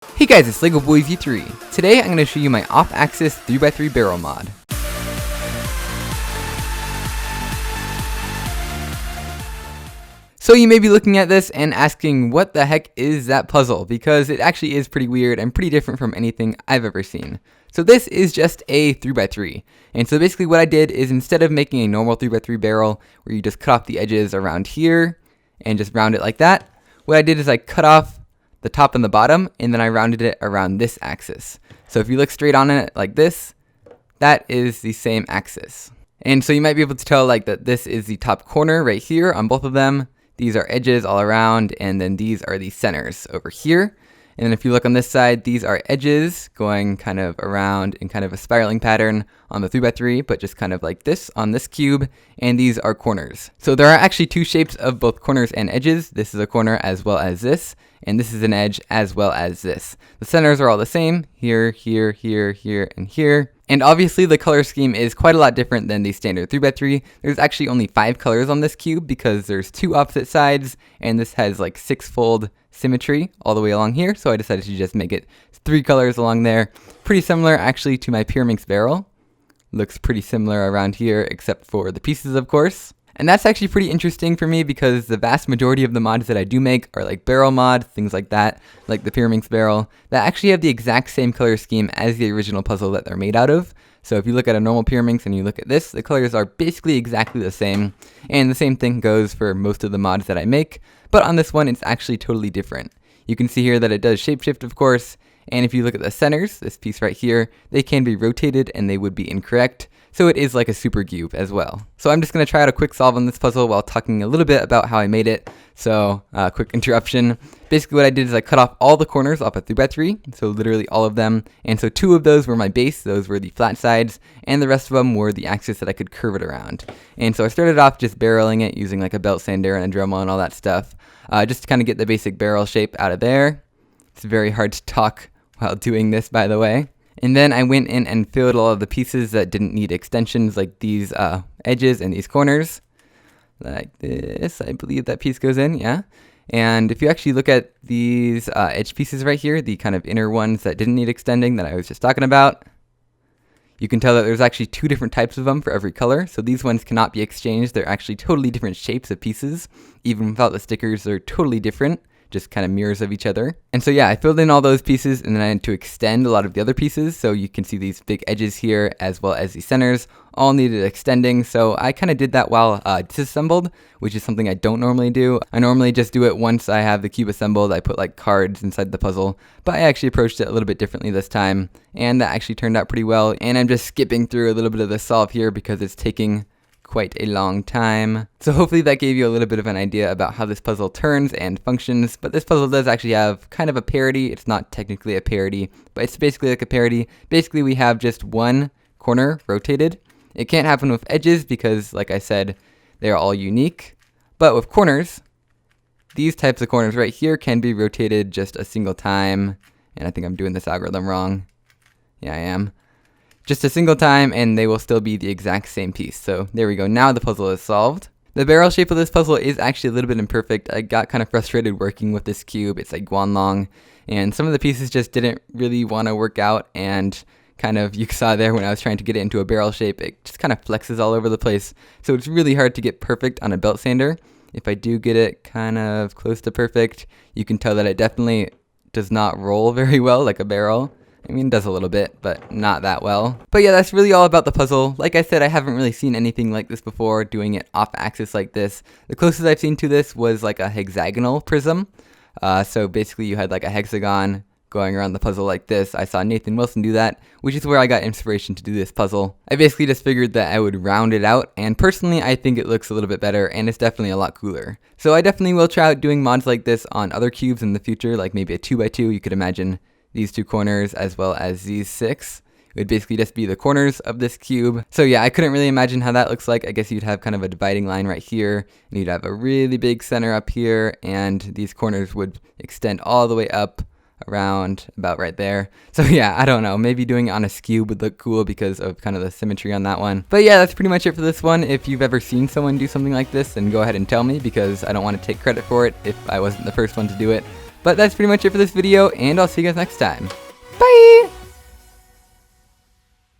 Hey guys, it's LEGO Boys E3. Today I'm going to show you my off-axis 3x3 barrel mod. So you may be looking at this and asking, what the heck is that puzzle? Because it actually is pretty weird and pretty different from anything I've ever seen. So this is just a 3x3. And so basically what I did is, instead of making a normal 3x3 barrel where you just cut off the edges around here and just round it like that, what I did is I cut off the top and the bottom, and then I rounded it around this axis. So if you look straight on it like this, that is the same axis. And so you might be able to tell that this is the top corner right here on both of them. These are edges all around, and then these are the centers over here. And then if you look on this side, these are edges going kind of around in kind of a spiraling pattern on the 3x3, but just kind of like this on this cube, and these are corners. So there are actually two shapes of both corners and edges. This is a corner as well as this, and this is an edge as well as this. The centers are all the same, here, here, here, here, and here. And obviously the color scheme is quite a lot different than the standard 3x3. There's actually only 5 colors on this cube because there's 2 opposite sides, and this has like 6-fold symmetry all the way along here. So I decided to just make it 3 colors along there. Pretty similar actually to my Pyraminx barrel. Looks pretty similar around here except for the pieces, of course. And that's actually pretty interesting for me because the vast majority of the mods that I do make are like barrel mods, things like that, like the Pyraminx barrel, that actually have the exact same color scheme as the original puzzle that they're made out of. So if you look at a normal Pyraminx and you look at this, the colors are basically exactly the same. And the same thing goes for most of the mods that I make, but on this one it's actually totally different. You can see here that it does shapeshift, of course, and if you look at the centers, this piece right here, they can be rotated and they would be incorrect. So it is like a super cube as well. So I'm just going to try out a quick solve on this puzzle while talking a little bit about how I made it. So quick interruption. Basically what I did is I cut off all the corners off a 3x3, so literally all of them. And so 2 of those were my base, those were the flat sides, and the rest of them were the axis that I could curve it around. And so I started off just barreling it using like a belt sander and a Dremel and all that stuff, just to kind of get the basic barrel shape out of there. It's very hard to talk while doing this, by the way. And then I went in and filled all of the pieces that didn't need extensions, like these edges and these corners. Like this, I believe that piece goes in, yeah. And if you actually look at these edge pieces right here, the kind of inner ones that didn't need extending that I was just talking about, you can tell that there's actually 2 different types of them for every color. So these ones cannot be exchanged. They're actually totally different shapes of pieces. Even without the stickers, they're totally different. Just kind of mirrors of each other. And so yeah, I filled in all those pieces, and then I had to extend a lot of the other pieces. So you can see these big edges here as well as the centers all needed extending. So I kind of did that while disassembled, which is something I don't normally do. I normally just do it once I have the cube assembled. I put like cards inside the puzzle, but I actually approached it a little bit differently this time, and that actually turned out pretty well. And I'm just skipping through a little bit of the solve here because it's taking quite a long time. So hopefully that gave you a little bit of an idea about how this puzzle turns and functions, but this puzzle does actually have kind of a parity. It's not technically a parity, but it's basically like a parity. Basically we have just one corner rotated. It can't happen with edges because, like I said, they're all unique, but with corners, these types of corners right here can be rotated just a single time, and I think I'm doing this algorithm wrong. Yeah, I am. Just a single time, and they will still be the exact same piece. So there we go. Now the puzzle is solved. The barrel shape of this puzzle is actually a little bit imperfect. I got kind of frustrated working with this cube. It's like guan long, and some of the pieces just didn't really want to work out, and kind of, you saw there when I was trying to get it into a barrel shape, it just kind of flexes all over the place. So it's really hard to get perfect on a belt sander. If I do get it kind of close to perfect, you can tell that it definitely does not roll very well like a barrel. I mean, it does a little bit, but not that well. But yeah, that's really all about the puzzle. Like I said, I haven't really seen anything like this before, doing it off axis like this. The closest I've seen to this was like a hexagonal prism. So basically you had like a hexagon going around the puzzle like this. I saw Nathan Wilson do that, which is where I got inspiration to do this puzzle. I basically just figured that I would round it out, and personally I think it looks a little bit better, and it's definitely a lot cooler. So I definitely will try out doing mods like this on other cubes in the future, like maybe a 2x2. You could imagine these 2 corners as well as these 6. It would basically just be the corners of this cube. So yeah, I couldn't really imagine how that looks like. I guess you'd have kind of a dividing line right here, and you'd have a really big center up here, and these corners would extend all the way up around about right there. So yeah, I don't know, maybe doing it on a cube would look cool because of kind of the symmetry on that one. But yeah, that's pretty much it for this one. If you've ever seen someone do something like this, then go ahead and tell me, because I don't want to take credit for it if I wasn't the first one to do it. But that's pretty much it for this video, and I'll see you guys next time. Bye!